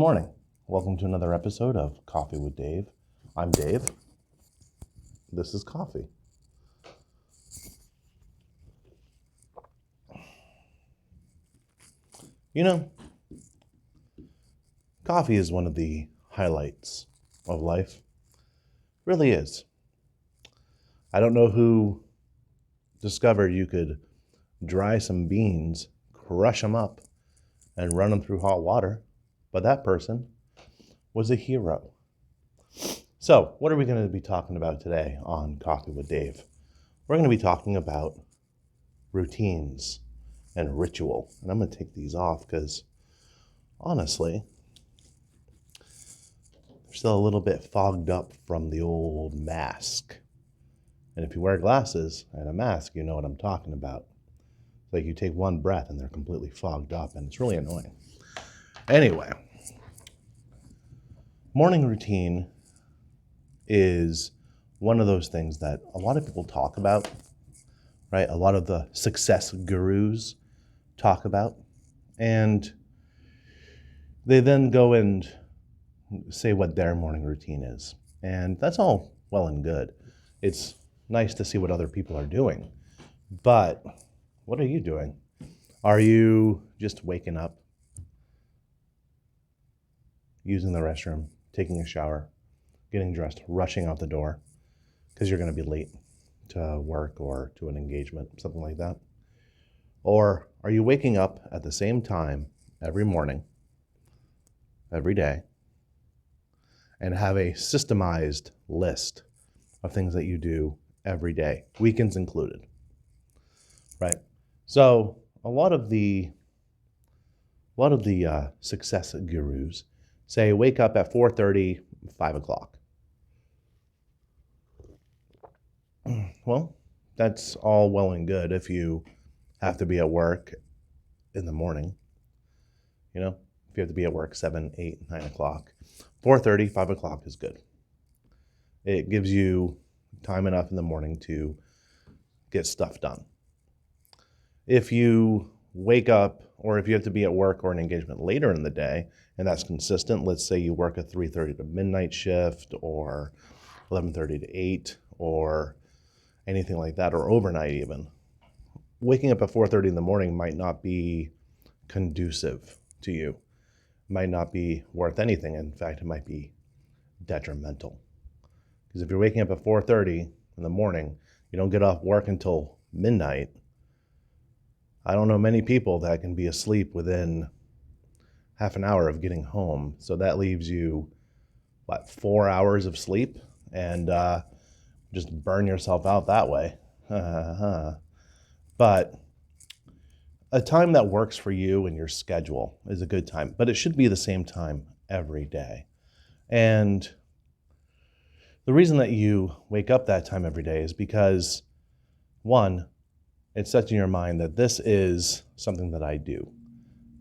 morning. Welcome to another episode of Coffee with Dave. I'm Dave. This is coffee. You know, coffee is one of the highlights of life. It really is. I don't know who discovered you could dry some beans, crush them up, and run them through hot water, but that person was a hero. So, what are we going to be talking about today on Coffee with Dave? We're going to be talking about routines and ritual. And I'm going to take these off because, honestly, they're still a little bit fogged up from the old mask. And if you wear glasses and a mask, you know what I'm talking about. It's like you take one breath and they're completely fogged up, and it's really annoying. Anyway, morning routine is one of those things that a lot of people talk about, right? A lot of the success gurus talk about, and they then go and say what their morning routine is. And that's all well and good. It's nice to see what other people are doing. But what are you doing? Are you just waking up, using the restroom, taking a shower, getting dressed, rushing out the door because you're going to be late to work or to an engagement, something like that? Or are you waking up at the same time every morning, every day, and have a systemized list of things that you do every day, weekends included, right? So a lot of the success gurus say wake up at 4:30, 5 o'clock. Well, that's all well and good if you have to be at work in the morning. You know, if you have to be at work 7, 8, 9 o'clock, 4:30, 5 o'clock is good. It gives you time enough in the morning to get stuff done. If you wake up, or if you have to be at work or an engagement later in the day, and that's consistent, let's say you work a 3:30 to midnight shift, or 11:30 to 8, or anything like that, or overnight even, waking up at 4:30 in the morning might not be conducive to you, might not be worth anything. In fact, it might be detrimental. Because if you're waking up at 4:30 in the morning, you don't get off work until midnight. I don't know many people that can be asleep within half an hour of getting home. So that leaves you, 4 hours of sleep, and just burn yourself out that way. But a time that works for you and your schedule is a good time, but it should be the same time every day. And the reason that you wake up that time every day is because, one, it sets in your mind that this is something that I do.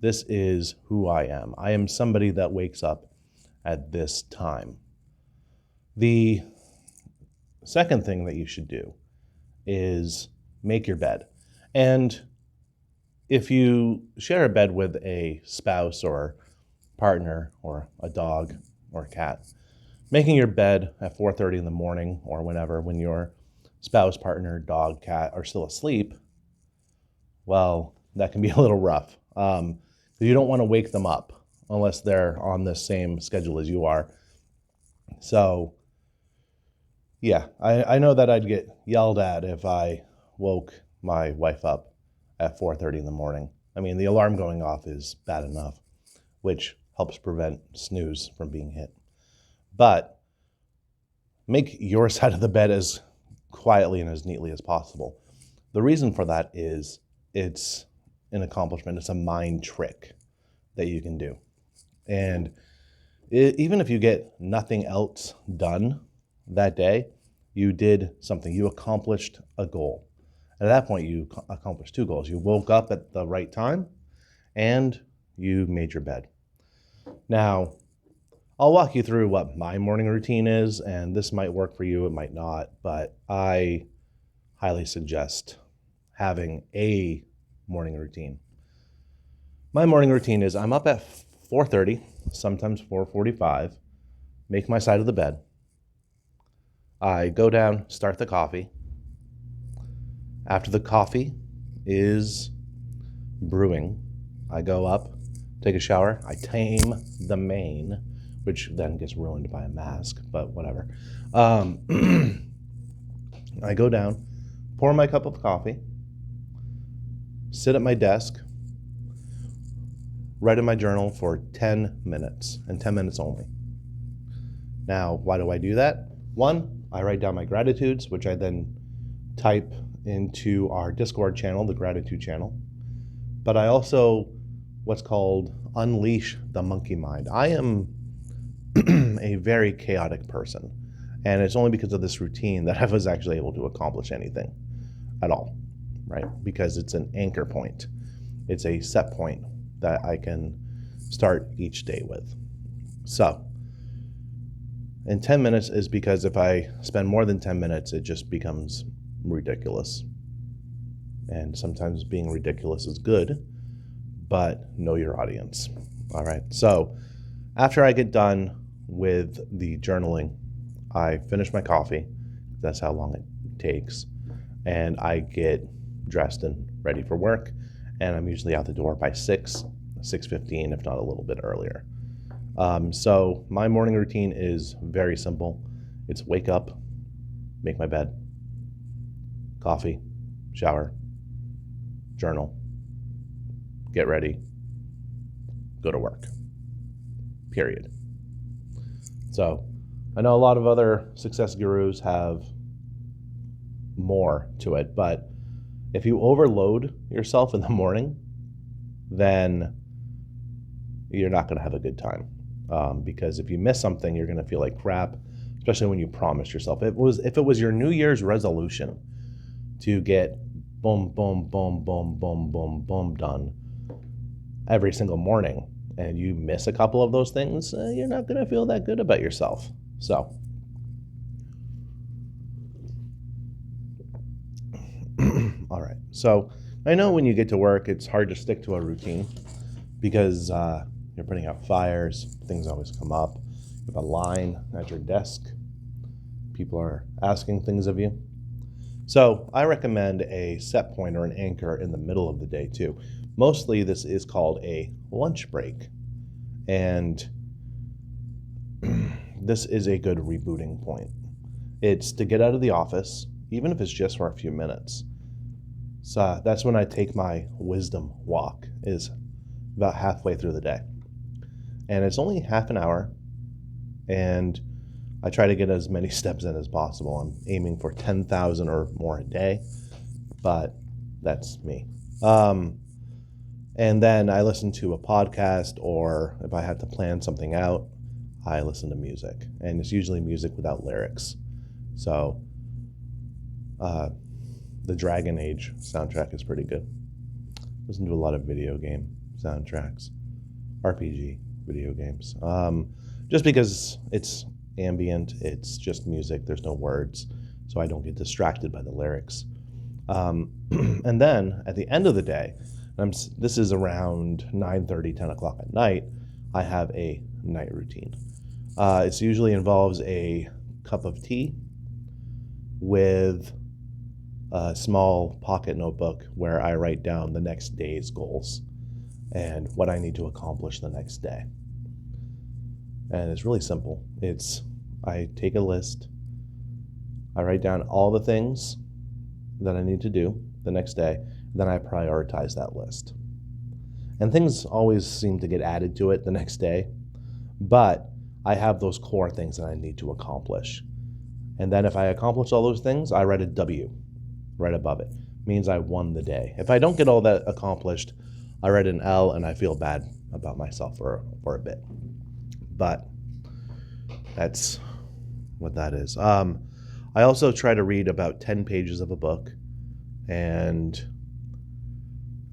This is who I am. I am somebody that wakes up at this time. The second thing that you should do is make your bed. And if you share a bed with a spouse or partner or a dog or a cat, making your bed at 4:30 in the morning or whenever, when your spouse, partner, dog, cat are still asleep, well, that can be a little rough. You don't want to wake them up unless they're on the same schedule as you are. So, yeah, I know that I'd get yelled at if I woke my wife up at 4:30 in the morning. I mean, the alarm going off is bad enough, which helps prevent snooze from being hit. But make your side of the bed as quietly and as neatly as possible. The reason for that is it's an accomplishment. It's a mind trick that you can do. And even if you get nothing else done that day, you did something. You accomplished a goal. At that point, you accomplished two goals. You woke up at the right time and you made your bed. Now, I'll walk you through what my morning routine is, and this might work for you, it might not, but I highly suggest having a morning routine. My morning routine is I'm up at 4:30 sometimes 4:45, make my side of the bed. I go down, start the coffee. After the coffee is brewing, I go up, take a shower. I tame the mane, which then gets ruined by a mask, but whatever. I go down, pour my cup of coffee, sit at my desk, write in my journal for 10 minutes, and 10 minutes only. Now, why do I do that? One, I write down my gratitudes, which I then type into our Discord channel, the gratitude channel. But I also, what's called, unleash the monkey mind. I am a very chaotic person, and it's only because of this routine that I was actually able to accomplish anything at all, right? Because it's an anchor point. It's a set point that I can start each day with. So, and 10 minutes is because if I spend more than 10 minutes, it just becomes ridiculous. And sometimes being ridiculous is good, but know your audience. All right. So after I get done with the journaling, I finish my coffee. That's how long it takes. And I get dressed and ready for work. And I'm usually out the door by 6:15, if not a little bit earlier. So my morning routine is very simple. It's wake up, make my bed, coffee, shower, journal, get ready, go to work, period. So I know a lot of other success gurus have more to it, but if you overload yourself in the morning, then you're not going to have a good time. Because if you miss something, you're going to feel like crap, especially when you promised yourself. If it was your New Year's resolution to get boom, boom, boom, boom, boom, boom, boom done every single morning, and you miss a couple of those things, you're not going to feel that good about yourself. So, all right. So I know when you get to work, it's hard to stick to a routine because you're putting out fires, things always come up. You have a line at your desk. People are asking things of you. So I recommend a set point or an anchor in the middle of the day too. Mostly this is called a lunch break. And this is a good rebooting point. It's to get out of the office, even if it's just for a few minutes. So that's when I take my wisdom walk, is about halfway through the day. And it's only half an hour, and I try to get as many steps in as possible. I'm aiming for 10,000 or more a day, but that's me. And then I listen to a podcast, or if I have to plan something out, I listen to music. And it's usually music without lyrics. So the Dragon Age soundtrack is pretty good. Listen to a lot of video game soundtracks, RPG video games. Just because it's ambient, it's just music, there's no words, so I don't get distracted by the lyrics. And then at the end of the day, this is around 9:30, 10 o'clock at night, I have a night routine. It usually involves a cup of tea with a small pocket notebook where I write down the next day's goals and what I need to accomplish the next day. And it's really simple. I take a list, I write down all the things that I need to do the next day, then I prioritize that list. And things always seem to get added to it the next day, but I have those core things that I need to accomplish. And then if I accomplish all those things, I write a W right above it. Means I won the day. If I don't get all that accomplished, I write an L and I feel bad about myself for a bit. But that's what that is. I also try to read about 10 pages of a book, and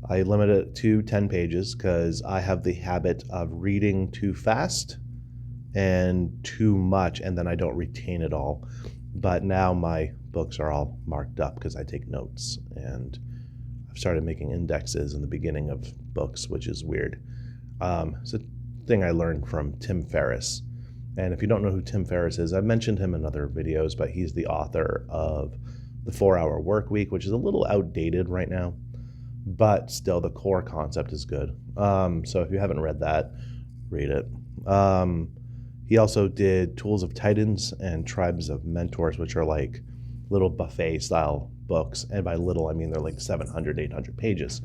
I limit it to 10 pages because I have the habit of reading too fast and too much, and then I don't retain it all. But now my books are all marked up because I take notes, and I've started making indexes in the beginning of books, which is weird. So thing I learned from Tim Ferriss. And if you don't know who Tim Ferriss is, I've mentioned him in other videos, but he's the author of The 4-Hour Work Week, which is a little outdated right now, but still the core concept is good. So if you haven't read that, read it. He also did Tools of Titans and Tribes of Mentors, which are like little buffet style books. And by little, I mean they're like 700, 800 pages.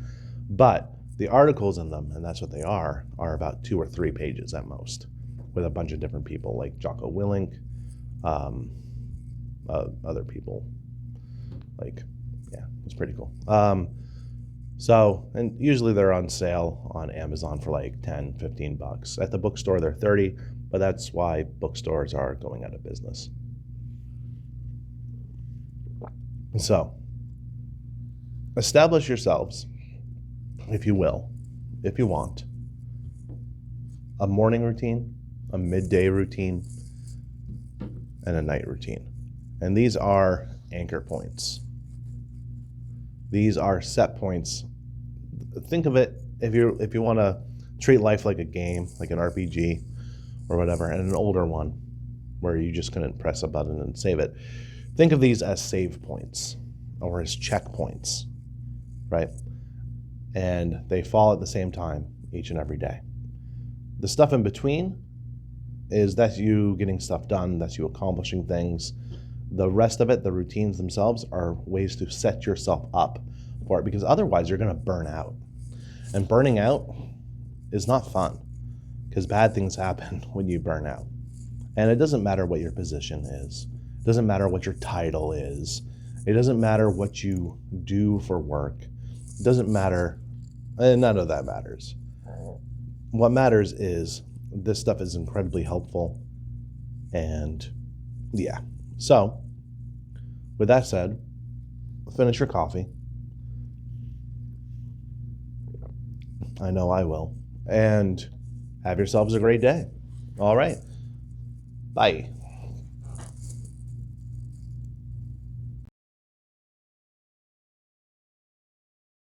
But the articles in them, and that's what they are about 2 or 3 pages at most, with a bunch of different people like Jocko Willink, other people. Like, yeah, it's pretty cool. So, and usually they're on sale on Amazon for like 10, 15 bucks. At the bookstore, they're 30, but that's why bookstores are going out of business. So, establish yourselves, if you will, if you want, a morning routine, a midday routine, and a night routine. And these are anchor points. These are set points. Think of it, if you want to treat life like a game, like an RPG or whatever, and an older one where you just couldn't press a button and save it. Think of these as save points or as checkpoints, right? And they fall at the same time each and every day. The stuff in between that's you getting stuff done, that's you accomplishing things. The rest of it, the routines themselves, are ways to set yourself up for it, because otherwise you're going to burn out. And burning out is not fun, because bad things happen when you burn out. And it doesn't matter what your position is. It doesn't matter what your title is. It doesn't matter what you do for work. It doesn't matter. None of that matters. What matters is this stuff is incredibly helpful. And yeah. So, with that said, finish your coffee. I know I will. And have yourselves a great day. All right. Bye.